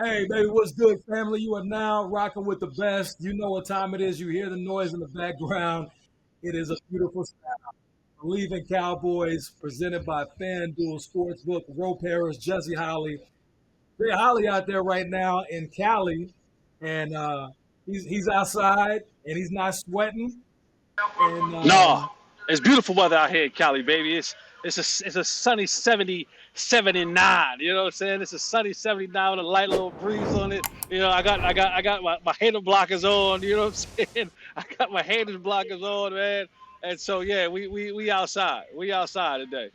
Hey, baby, what's good, family? You are now rocking with the best. You know what time it is. You hear the noise in the background. It is a beautiful sound. Bleav in Cowboys, presented by FanDuel Sportsbook. Rope Harris, Jesse Holly. Jay Holly out there right now in Cali, and he's outside and he's not sweating. And No, it's beautiful weather out here in Cali, baby. It's a sunny 79. You know what I'm saying? It's a sunny 79 with a light little breeze on it. I got my hater blockers on. You know what I'm saying? I got my haters blockers on, man. And so yeah, we outside. We outside today.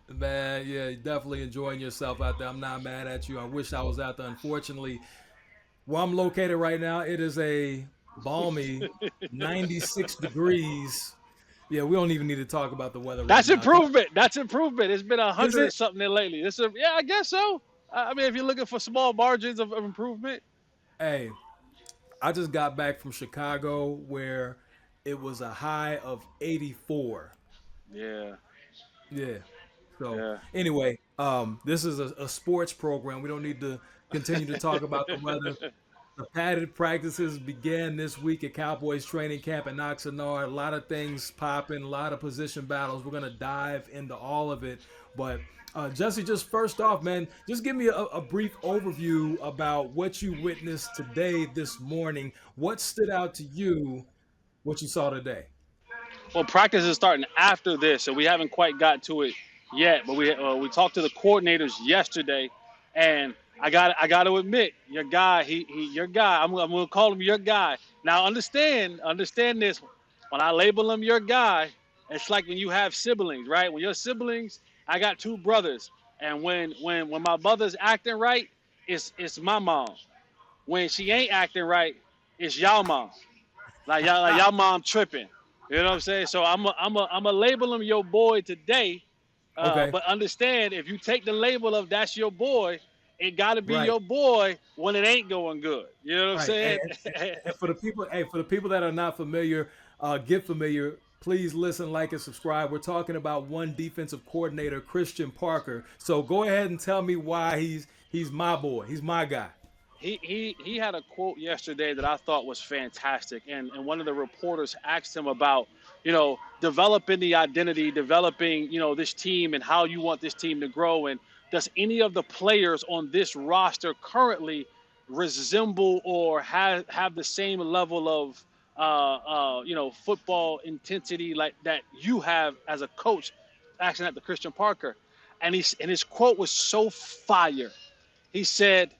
man, yeah, definitely enjoying yourself out there. I'm not mad at you. I wish I was out there. Unfortunately, where I'm located right now, it is a balmy 96 degrees. Yeah, we don't even need to talk about the weather right That's now. improvement. That's improvement. It's been a Is hundred or it? something there lately. Yeah, I guess so. I mean, if you're looking for small margins of improvement, Hey, I just got back from Chicago where it was a high of 84. yeah, Yeah. So yeah. anyway, this is a sports program. We don't need to continue to talk about the weather. The padded practices began this week at Cowboys training camp in Oxnard. A lot of things popping, a lot of position battles. We're gonna dive into all of it. But Jesse, just first off, man, just give me a brief overview about what you witnessed today, this morning. What stood out to you? What you saw today? Well, practice is starting after this, so we haven't quite got to it yet. But we talked to the coordinators yesterday, and I got to admit, your guy, your guy. I'm gonna call him your guy. Now understand this. When I label him your guy, it's like when you have siblings, right? When your siblings, I got two brothers, and when my brother's acting right, it's my mom. When she ain't acting right, it's y'all mom. Like y'all mom tripping. You know what I'm saying? So I'm a label him your boy today, Okay, but understand if you take the label of that's your boy, it got to be right. your boy when it ain't going good. You know what I'm Right, and, saying? and for the people, hey, for the people that are not familiar, get familiar. Please listen, like, and subscribe. We're talking about one defensive coordinator, Christan Parker. So go ahead and tell me why he's my boy. He's my guy. He had a quote yesterday that I thought was fantastic, and one of the reporters asked him about developing the identity, developing this team and how you want this team to grow, and does any of the players on this roster currently resemble or have the same level of football intensity like that you have as a coach, asking at the Christian Parker, and his quote was so fire. He said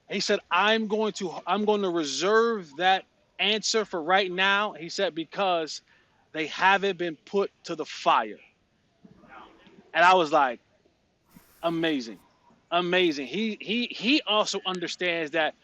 he said, I'm going to reserve that answer for right now. He said, because they haven't been put to the fire. And I was like, amazing. Amazing. He also understands that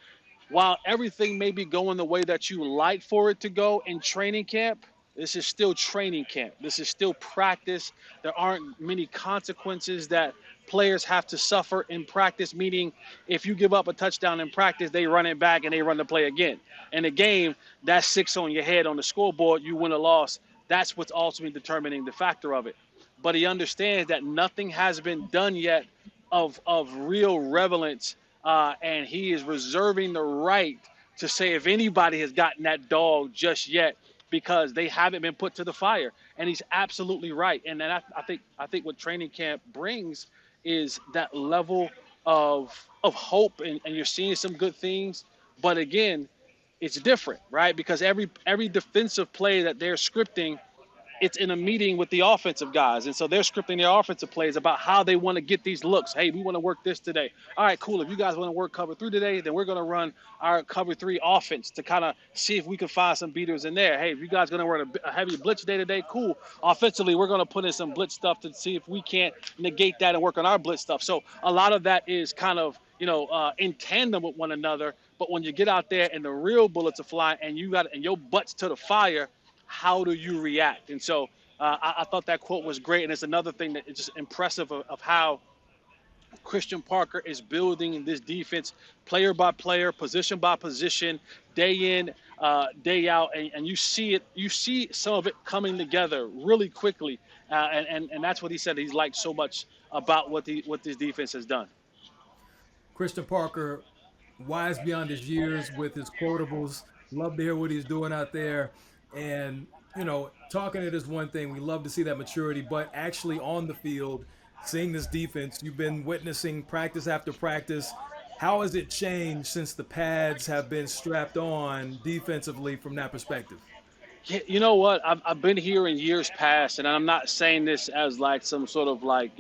while everything may be going the way that you like for it to go in training camp, this is still training camp. This is still practice. There aren't many consequences that players have to suffer in practice, meaning if you give up a touchdown in practice, they run it back and they run the play again. In a game, that's six on your head on the scoreboard, you win or loss. That's what's ultimately determining the factor of it. But he understands that nothing has been done yet of real relevance, and he is reserving the right to say if anybody has gotten that dog just yet because they haven't been put to the fire. And he's absolutely right. And then I think what training camp brings is that level of hope, and you're seeing some good things. But again, it's different, right? Because every defensive play that they're scripting, it's in a meeting with the offensive guys. And so they're scripting their offensive plays about how they want to get these looks. Hey, we want to work this today. All right, cool. If you guys want to work cover three today, then we're going to run our cover three offense to kind of see if we can find some beaters in there. Hey, if you guys going to run a heavy blitz day today, cool. Offensively, we're going to put in some blitz stuff to see if we can't negate that and work on our blitz stuff. So a lot of that is kind of, in tandem with one another. But when you get out there and the real bullets are flying and your butt's to the fire, how do you react? And so I thought that quote was great. And it's another thing that is just impressive of how Christian Parker is building this defense player by player, position by position, day in, day out. And you see it, you see some of it coming together really quickly. And that's what he said he's liked so much about what this defense has done. Christian Parker wise beyond his years with his quotables. Love to hear what he's doing out there. And, talking it is one thing. We love to see that maturity, but actually on the field, seeing this defense, you've been witnessing practice after practice. How has it changed since the pads have been strapped on defensively from that perspective? Yeah, you know what? I've been here in years past, and I'm not saying this as like some sort of like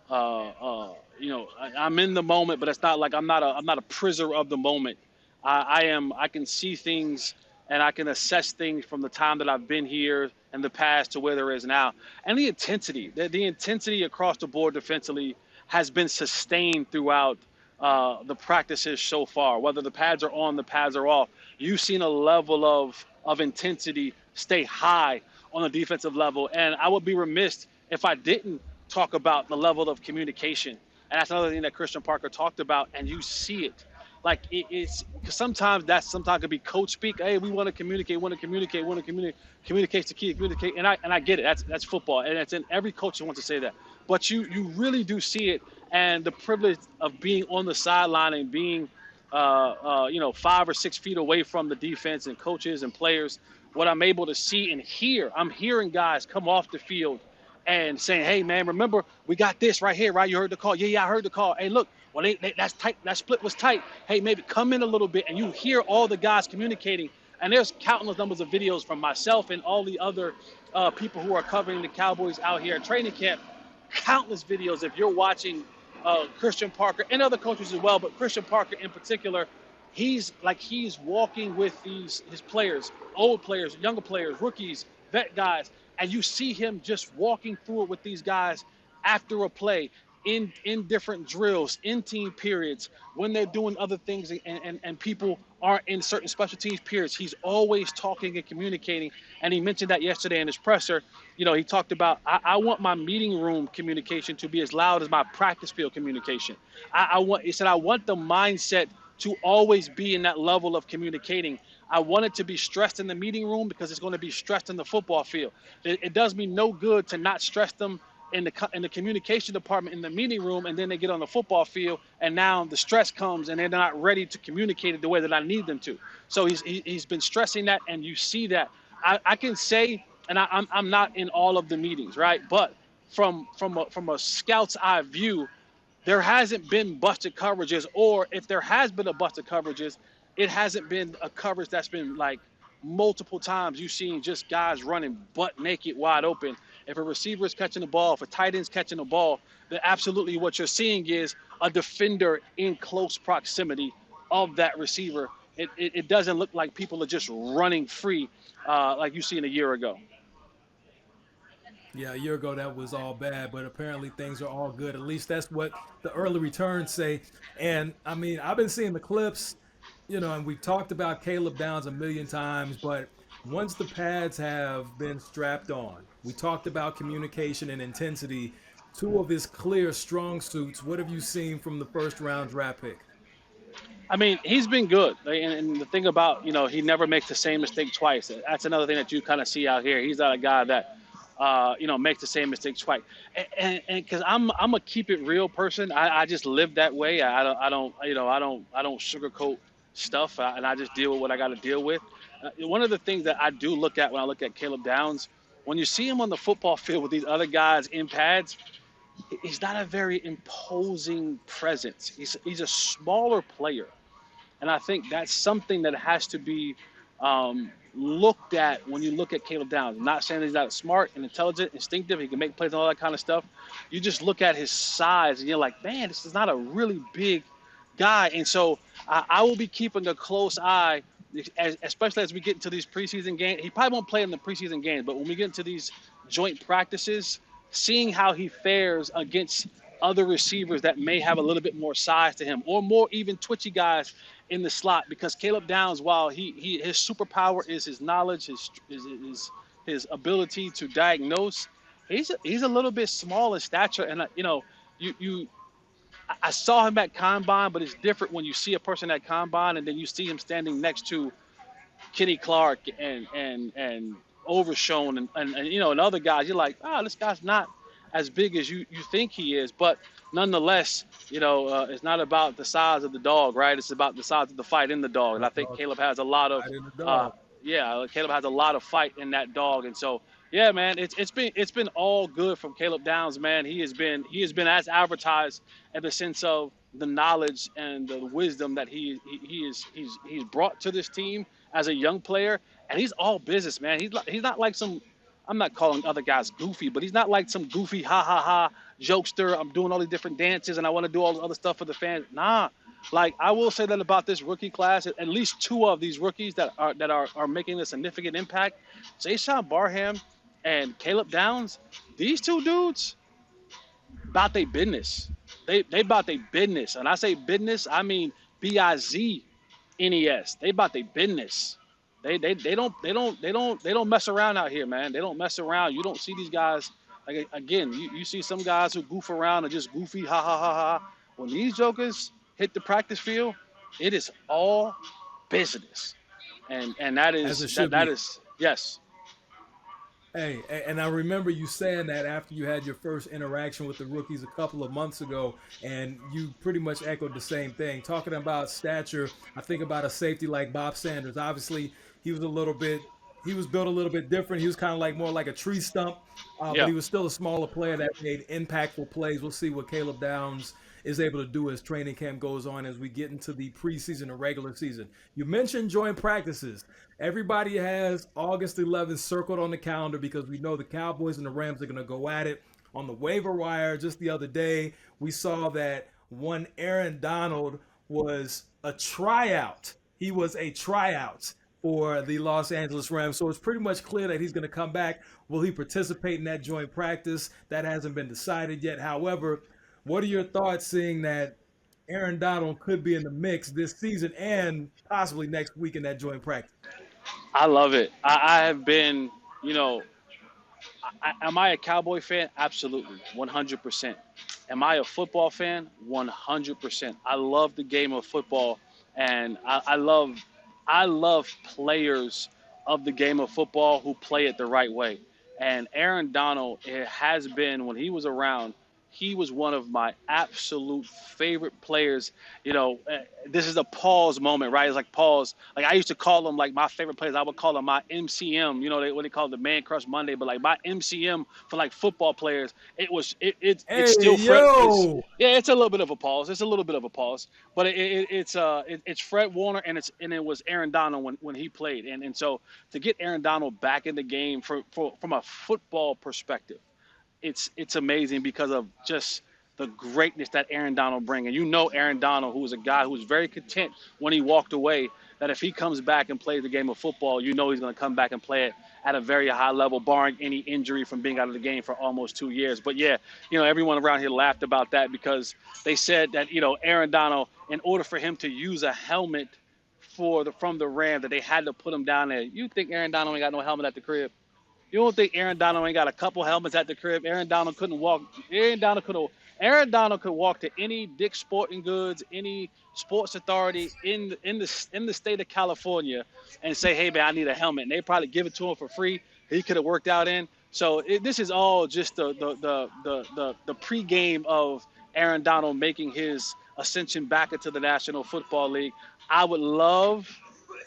I'm in the moment, but it's not like I'm not a prisoner of the moment. I am. I can see things and I can assess things from the time that I've been here in the past to where there is now, and the intensity across the board defensively has been sustained throughout the practices so far. Whether the pads are on, the pads are off, you've seen a level of intensity stay high on the defensive level, and I would be remiss if I didn't talk about the level of communication. And that's another thing that Christian Parker talked about, and you see it. Like it's because sometimes could be coach speak. Hey, we want to communicate, want to communicate, want to communicate. Communicate's the key. Communicate, and I get it. That's football, and it's in every coach who wants to say that. But you really do see it, and the privilege of being on the sideline and being 5 or 6 feet away from the defense and coaches and players. What I'm able to see and hear, I'm hearing guys come off the field and saying, "Hey, man, remember we got this right here, right? You heard the call. Yeah, I heard the call. Hey, look, well, that's tight. That split was tight. Hey, maybe come in a little bit." And you hear all the guys communicating. And there's countless numbers of videos from myself and all the other people who are covering the Cowboys out here at training camp. Countless videos. If you're watching Christian Parker and other coaches as well, but Christian Parker in particular, he's walking with his players, old players, younger players, rookies, vet guys, and you see him just walking through it with these guys after a play in different drills, in team periods, when they're doing other things and people aren't in certain special teams periods. He's always talking and communicating. And he mentioned that yesterday in his presser. He talked about, I want my meeting room communication to be as loud as my practice field communication. He said, I want the mindset to always be in that level of communicating. I want it to be stressed in the meeting room because it's going to be stressed in the football field. It does me no good to not stress them in the communication department in the meeting room, and then they get on the football field, and now the stress comes, and they're not ready to communicate it the way that I need them to. So he's been stressing that, and you see that. I can say, and I'm not in all of the meetings, right? But from a scout's eye view, there hasn't been busted coverages, or if there has been a busted coverages, it hasn't been a coverage that's been like multiple times you've seen just guys running butt naked wide open. If a receiver is catching the ball, if a tight end's catching the ball, then absolutely what you're seeing is a defender in close proximity of that receiver. It doesn't look like people are just running free like you seen a year ago. Yeah, a year ago that was all bad, but apparently things are all good. At least that's what the early returns say. And I mean, I've been seeing the clips, and we've talked about Caleb Downs a million times, but once the pads have been strapped on, we talked about communication and intensity, two of his clear strong suits. What have you seen from the first round draft pick? I mean, he's been good. And the thing about, he never makes the same mistake twice. That's another thing that you kind of see out here. He's not a guy that, makes the same mistake twice. And because I'm a keep it real person. I just live that way. I don't sugarcoat stuff, and I just deal with what I got to deal with. One of the things that I do look at when I look at Caleb Downs, when you see him on the football field with these other guys in pads, he's not a very imposing presence. He's a smaller player. And I think that's something that has to be looked at when you look at Caleb Downs. I'm not saying he's not smart and intelligent, instinctive. He can make plays and all that kind of stuff. You just look at his size and you're like, man, this is not a really big guy. And so I will be keeping a close eye, especially as we get into these preseason games. He probably won't play in the preseason games, but when we get into these joint practices, seeing how he fares against other receivers that may have a little bit more size to him, or more even twitchy guys in the slot, because Caleb Downs, while his superpower is his knowledge, his ability to diagnose, he's a little bit small in stature, and you I saw him at combine, but it's different when you see a person at combine and then you see him standing next to Kenny Clark and Overshown and other guys. You're like, oh, this guy's not as big as you think he is, but nonetheless, it's not about the size of the dog, right? It's about the size of the fight in the dog, and I That think dog Caleb has a lot of, right in the uh, dog. yeah, Caleb has a lot of fight in that dog, and so yeah, man, it's been all good from Caleb Downs, man. He has been as advertised in the sense of the knowledge and the wisdom that he's brought to this team as a young player, and he's all business, man. He's not like some. I'm not calling other guys goofy, but he's not like some goofy ha ha ha jokester. I'm doing all these different dances and I want to do all this other stuff for the fans. Nah, like I will say that about this rookie class. At least two of these rookies that are making a significant impact, Jay Barham and Caleb Downs. These two dudes about their business. They about their business, and I say business, I mean BIZNES. They about their business. They don't mess around out here, man. They don't mess around. You don't see these guys like again. You see some guys who goof around and just goofy, ha ha ha ha. When these jokers hit the practice field, it is all business, and that As is it that should that be. is yes. Hey, and I remember you saying that after you had your first interaction with the rookies a couple of months ago, and you pretty much echoed the same thing. Talking about stature, I think about a safety like Bob Sanders. Obviously, he was a little bit, he was built a little bit different. He was kind of like more like a tree stump, but Yeah. he was still a smaller player that made impactful plays. We'll see what Caleb Downs is able to do as training camp goes on as we get into the preseason and regular season. You mentioned joint practices. Everybody has August 11th circled on the calendar because we know the Cowboys and the Rams are going to go at it. On the waiver wire just the other day, we saw that one Aaron Donald was a tryout. He was a tryout for the Los Angeles Rams. So it's pretty much clear that he's going to come back. Will he participate in that joint practice? That hasn't been decided yet. However, what are your thoughts seeing that Aaron Donald could be in the mix this season and possibly next week in that joint practice? I love it. I have been, you know, am I a Cowboy fan? Absolutely, 100%. Am I a football fan? 100%. I love the game of football, and I love players of the game of football who play it the right way. And Aaron Donald, it has been when he was around, he was one of my absolute favorite players. This is a pause moment, right? It's like pause. Like I used to call them like my favorite players. I would call them my MCM. What they call it, the Man Crush Monday, but like my MCM for like football players. It's Hey, still Fred. It's yo! Yeah, it's a little bit of a pause. It's a little bit of a pause, but it's Fred Warner and it was Aaron Donald when he played, and so to get Aaron Donald back in the game from a football perspective, it's amazing because of just the greatness that Aaron Donald brings. And Aaron Donald, who was a guy who was very content when he walked away, that if he comes back and plays the game of football, he's going to come back and play it at a very high level, barring any injury from being out of the game for almost 2 years. But yeah, everyone around here laughed about that because they said that, Aaron Donald, in order for him to use a helmet from the Rams, that they had to put him down there. You think Aaron Donald ain't got no helmet at the crib? You don't think Aaron Donald ain't got a couple helmets at the crib? Aaron Donald couldn't walk. Aaron Donald could walk to any Dick's Sporting Goods, any Sports Authority in the state of California, and say, "Hey man, I need a helmet," and they probably give it to him for free. He could have worked out in. So this is all just the pregame of Aaron Donald making his ascension back into the National Football League. I would love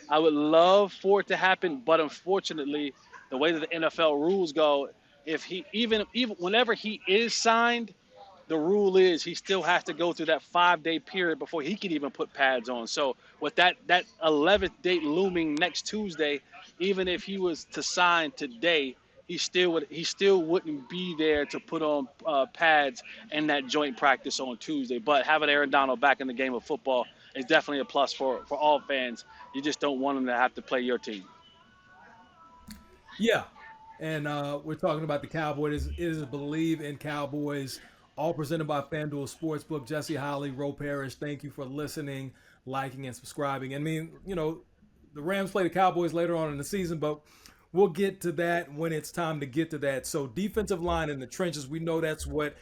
I would love for it to happen, but unfortunately, the way that the NFL rules go, if he even whenever he is signed, the rule is he still has to go through that 5-day period before he can even put pads on. So with that 11th date looming next Tuesday, even if he was to sign today, he still wouldn't be there to put on pads in that joint practice on Tuesday. But having Aaron Donald back in the game of football is definitely a plus for all fans. You just don't want him to have to play your team. Yeah. And we're talking about the Cowboys. It is Bleav in Cowboys, all presented by FanDuel Sportsbook. Jesse Holly, Roe Parrish, thank you for listening, liking, and subscribing. I mean, the Rams play the Cowboys later on in the season, but we'll get to that when it's time to get to that. So, defensive line in the trenches, we know that's what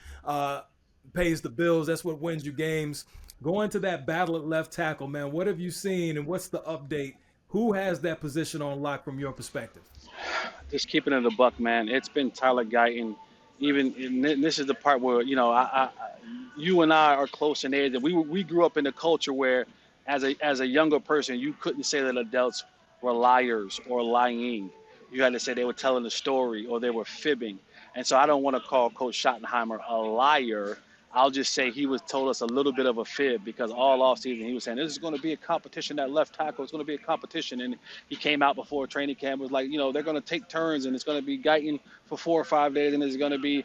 pays the bills. That's what wins you games. Going to that battle at left tackle, man, what have you seen and what's the update? Who has that position on lock from your perspective? Just keeping it a buck, man. It's been Tyler Guyton even and this is the part where you and I are close in age, and we grew up in a culture where, as a younger person, you couldn't say that adults were liars or lying. You had to say they were telling a story or they were fibbing. And so I don't want to call Coach Schottenheimer a liar. I'll just say he was told us a little bit of a fib because all offseason he was saying this is going to be a competition at left tackle. It's going to be a competition, and he came out before training camp was like, they're going to take turns, and it's going to be Guyton for 4 or 5 days, and it's going to be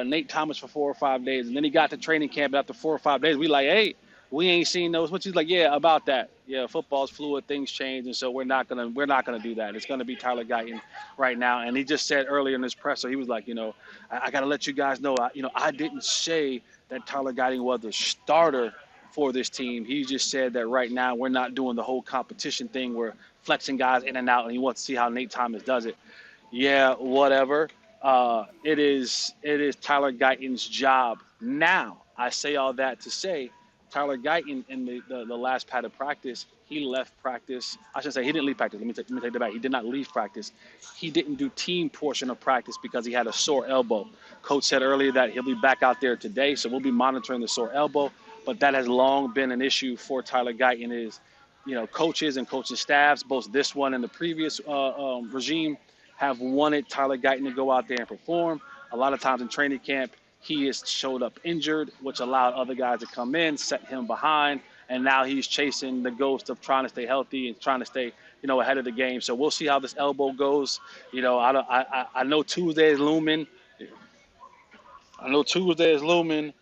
Nate Thomas for 4 or 5 days, and then he got to training camp after 4 or 5 days. We like, hey, we ain't seen those. Which he's like, yeah, about that. Yeah, football's fluid, things change, and so we're not gonna do that. It's gonna be Tyler Guyton right now. And he just said earlier in his presser, he was like, I got to let you guys know, I didn't say that Tyler Guyton was the starter for this team. He just said that right now we're not doing the whole competition thing. We're flexing guys in and out, and he wants to see how Nate Thomas does it. Yeah, whatever. It is Tyler Guyton's job. Now, I say all that to say Tyler Guyton in the last padded practice, he left practice. I should say he didn't leave practice. Let me take that back. He did not leave practice. He didn't do team portion of practice because he had a sore elbow. Coach said earlier that he'll be back out there today, so we'll be monitoring the sore elbow. But that has long been an issue for Tyler Guyton is, coaches and coaching staffs, both this one and the previous regime, have wanted Tyler Guyton to go out there and perform. A lot of times in training camp, he has showed up injured, which allowed other guys to come in, set him behind, and now he's chasing the ghost of trying to stay healthy and trying to stay, ahead of the game. So we'll see how this elbow goes. I know Tuesday is looming. I know Tuesday is looming.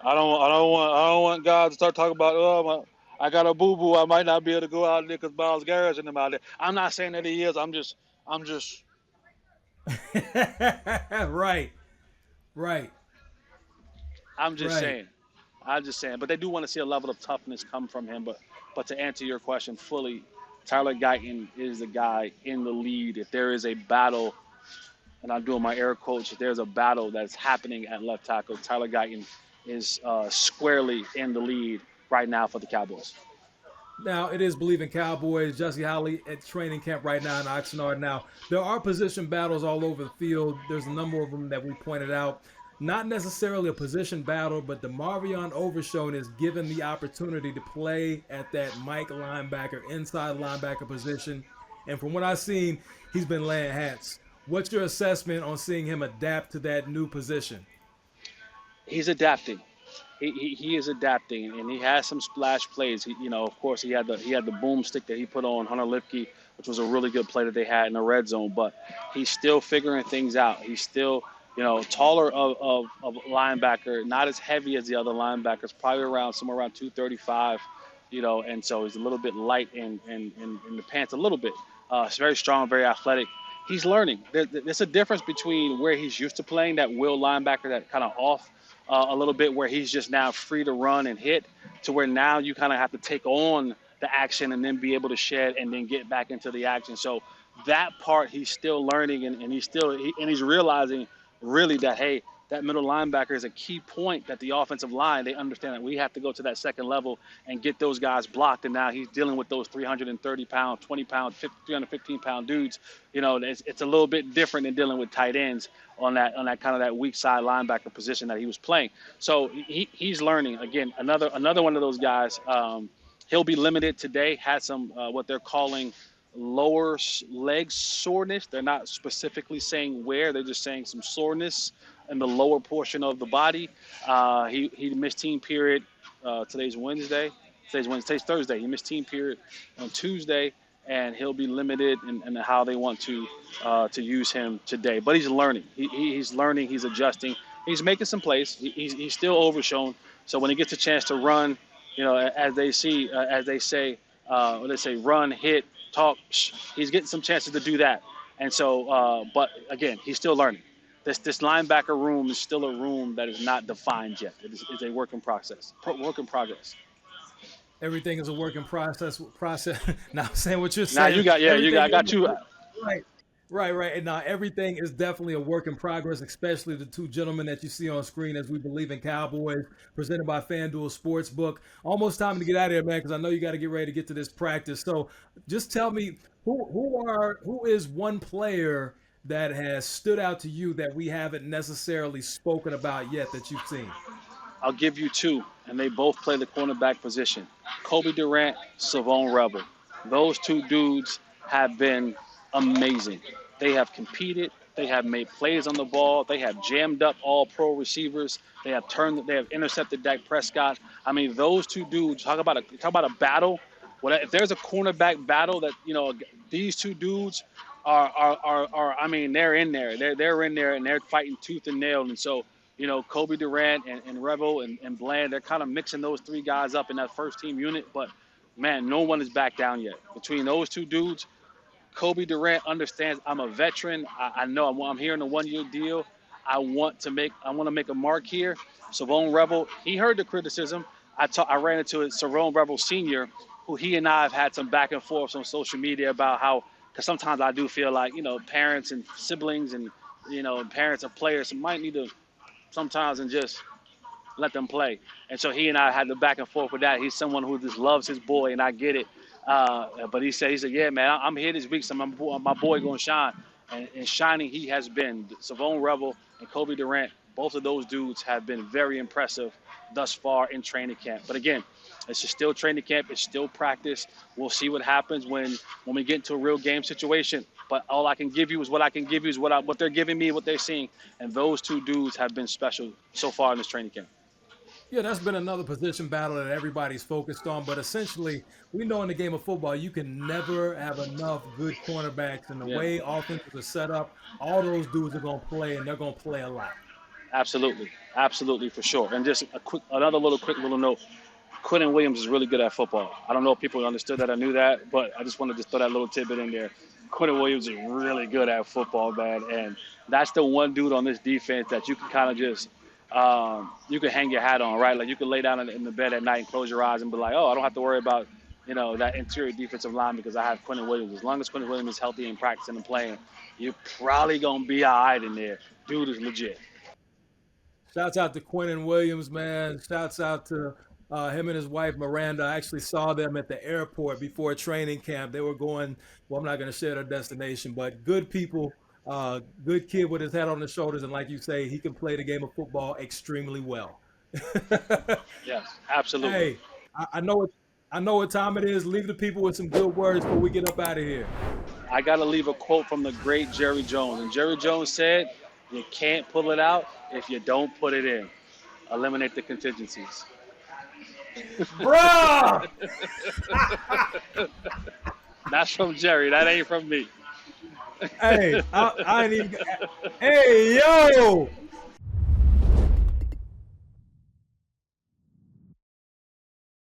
I don't want God to start talking about, I got a boo boo. I might not be able to go out there because Miles Garrett's in them out there. I'm not saying that he is. I'm just Right, right, I'm just right. saying. I'm just saying. But they do want to see a level of toughness come from him. But to answer your question fully, Tyler Guyton is the guy in the lead. If there is a battle, and I'm doing my air quotes, if there's a battle that's happening at left tackle, Tyler Guyton is squarely in the lead right now for the Cowboys. Now it is Bleav in Cowboys. Jesse Holly at training camp right now in Oxnard. Now there are position battles all over the field. There's a number of them that we pointed out. Not necessarily a position battle, but DeMarvion Overshone is given the opportunity to play at that Mike linebacker, inside linebacker position. And from what I've seen, he's been laying hats. What's your assessment on seeing him adapt to that new position? He's adapting. He is adapting, and he has some splash plays. Of course, he had the boomstick that he put on Hunter Lipke, which was a really good play that they had in the red zone. But he's still figuring things out. He's still, taller of linebacker, not as heavy as the other linebackers, probably around somewhere around 235. And so he's a little bit light in the pants a little bit. He's very strong, very athletic. He's learning. There's a difference between where he's used to playing, that will linebacker, that kind of off a little bit, where he's just now free to run and hit, to where now you kind of have to take on the action and then be able to shed and then get back into the action. So that part he's still learning, and he's realizing really that, hey, that middle linebacker is a key point, that the offensive line, they understand that we have to go to that second level and get those guys blocked. And now he's dealing with those 330-pound, 20-pound, 315-pound dudes. It's a little bit different than dealing with tight ends on that kind of that weak side linebacker position that he was playing. So he's learning. Again, another one of those guys. He'll be limited today. Had some what they're calling lower leg soreness. They're not specifically saying where. They're just saying some soreness in the lower portion of the body. He missed team period. Today's Wednesday. Today's Thursday. He missed team period on Tuesday, and he'll be limited in how they want to use him today. But he's learning. He's learning. He's adjusting. He's making some plays. He's still overshown. So when he gets a chance to run, as they say, run, hit, talk, he's getting some chances to do that. And so, but again, he's still learning. This linebacker room is still a room that is not defined yet. It's a work in process. Work in progress. Everything is a work in process. Now I'm saying what you're Now saying. I Everything got you. right. Right, right. And now everything is definitely a work in progress, especially the two gentlemen that you see on screen as we Bleav in Cowboys, presented by FanDuel Sportsbook. Almost time to get out of here, man, because I know you got to get ready to get to this practice. So just tell me who is one player that has stood out to you that we haven't necessarily spoken about yet that you've seen? I'll give you two, and they both play the cornerback position. Kobe Durant, Savon Rebel. Those two dudes have been amazing. They have competed. They have made plays on the ball. They have jammed up all pro receivers. They have turned. They have intercepted Dak Prescott. I mean, those two dudes. Talk about a battle. If there's a cornerback battle that these two dudes are I mean, they're in there. They're in there and they're fighting tooth and nail. And so Kobe Durant and Rebel and Bland, they're kind of mixing those three guys up in that first team unit. But man, no one is back down yet. Between those two dudes, Kobe Durant understands I'm a veteran. I know I'm here in a 1 year deal. I want to make a mark here. Savon Rebel, he heard the criticism. I ran into it, Savon Rebel Sr., who he and I have had some back and forth on social media about how, because sometimes I do feel like, parents and siblings and, parents of players might need to sometimes and just let them play. And so he and I had the back and forth with that. He's someone who just loves his boy, and I get it. But he said, yeah, man, I'm here this week, so my boy going to shine. And shining he has been. Savon Rebel and Kobe Durant, both of those dudes have been very impressive thus far in training camp. But again, it's just still training camp. It's still practice. We'll see what happens when we get into a real game situation. But all I can give you is what I can give you is what they're giving me, what they're seeing. And those two dudes have been special so far in this training camp. Yeah, that's been another position battle that everybody's focused on. But essentially, we know in the game of football, you can never have enough good cornerbacks. And the Yeah, way offenses are set up, all those dudes are going to play, and they're going to play a lot. absolutely. Absolutely, for sure. And just another quick little note. Quentin Williams is really good at football. I don't know if people understood that or knew that, but I just wanted to throw that little tidbit in there. Quentin Williams is really good at football, man. And that's the one dude on this defense that you can kind of just you can hang your hat on, right? Like you can lay down in the bed at night and close your eyes and be like, oh, I don't have to worry about, that interior defensive line because I have Quentin Williams. As long as Quentin Williams is healthy and practicing and playing, you're probably going to be all right in there. Dude is legit. Shouts out to Quentin Williams, man. Shouts out to him and his wife Miranda. I actually saw them at the airport before training camp. They were going. Well, I'm not going to share their destination, but good people. Good kid with his head on his shoulders, and like you say, he can play the game of football extremely well. Yes, absolutely. Hey, I know it. I know what time it is. Leave the people with some good words before we get up out of here. I got to leave a quote from the great Jerry Jones. And Jerry Jones said, you can't pull it out if you don't put it in. Eliminate the contingencies. Bruh! That's from Jerry. That ain't from me. Hey, I ain't even. Hey, yo!